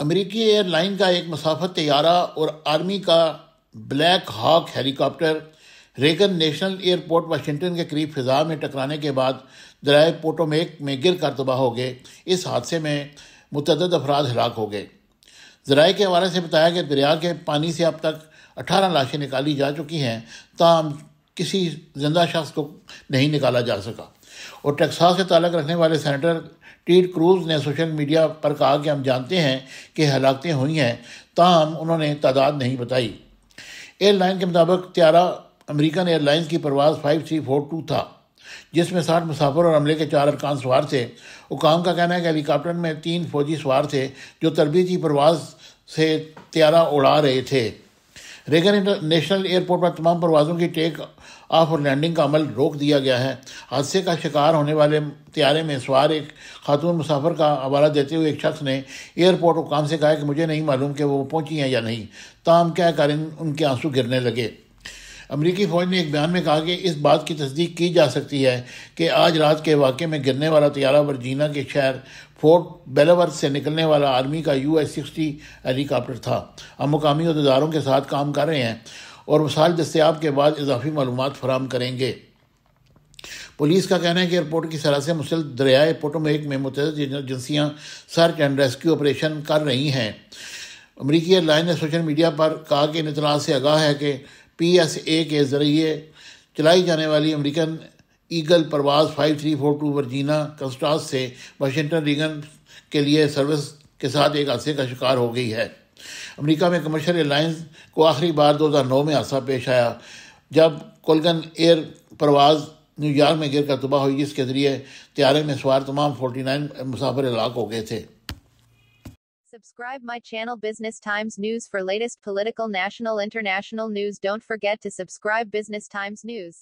امریکی air line کا ایک مسافت طیارہ اور آرمی کا Black Hawk helicopter Reagan National Airport Washington کے قریب فضا میں ٹکرانے کے بعد دریائے پوٹومیک میں گر کر تباہ ہو گئے۔ اس حادثے میں متعدد افراد ہلاک ہو گئے۔ ذرائع کے حوالے سے بتایا کہ دریا کے پانی سے اب تک 18 لاشیں نکالی جا چکی ہیں، تاہم کسی زندہ شخص کو نہیں نکالا جا سکا۔ اور ٹیکساس سے تعلق رکھنے والے سینیٹر ٹیڈ کروز نے سوشل میڈیا پر کہا کہ ہم جانتے ہیں کہ ہلاکتیں ہوئی ہیں، تاہم انہوں نے تعداد نہیں بتائی۔ ایئر لائن کے مطابق طیارہ امریکن ایئر لائنز کی پرواز 5342 تھا، جس میں 60 مسافر اور عملے کے 4 ارکان سوار تھے۔ حکام کا کہنا ہے کہ ہیلی کاپٹر میں 3 فوجی سوار تھے جو تربیتی پرواز سے طیارہ اڑا رہے تھے۔ ریگن نیشنل ایئرپورٹ پر تمام پروازوں کی ٹیک آف اور لینڈنگ کا عمل روک دیا گیا ہے۔ حادثے کا شکار ہونے والے طیارے میں سوار ایک خاتون مسافر کا حوالہ دیتے ہوئے ایک شخص نے ایئرپورٹ حکام سے کہا کہ مجھے نہیں معلوم کہ وہ پہنچی ہیں یا نہیں، تاہم کہہ کر ان کے آنسو گرنے لگے۔ امریکی فوج نے ایک بیان میں کہا کہ اس بات کی تصدیق کی جا سکتی ہے کہ آج رات کے واقعے میں گرنے والا طیارہ ورجینیا کے شہر فورٹ بیلیورتھ سے نکلنے والا آرمی کا US-60 ہیلی کاپٹر تھا۔ ہم مقامی عہدیداروں کے ساتھ کام کر رہے ہیں اور وسائل دستیاب کے بعد اضافی معلومات فراہم کریں گے۔ پولیس کا کہنا ہے کہ ایئرپورٹ کی سرحد سے مسلسل دریائے پوٹومیک میں متعدد ایجنسیاں سرچ اینڈ ریسکیو آپریشن کر رہی ہیں۔ امریکی ایئر لائن نے سوشل میڈیا پر کہا کہ ان اطلاعات سے آگاہ ہے کہ PSA کے ذریعے چلائی جانے والی امریکن ایگل پرواز 5342 ورجینیا کنسٹاس سے واشنگٹن ریگن کے لیے سروس کے ساتھ ایک حادثے کا شکار ہو گئی ہے۔ امریکہ میں کمرشل ایئر لائنز کو آخری بار 2009 میں حادثہ پیش آیا جب کولگن ایئر پرواز نیو یارک میں گر کر تباہ ہوئی، جس کے ذریعے طیارے میں سوار تمام 49 مسافر ہلاک ہو گئے تھے۔ Subscribe my channel Business Times News for latest political, national, international news. Don't forget to subscribe Business Times News.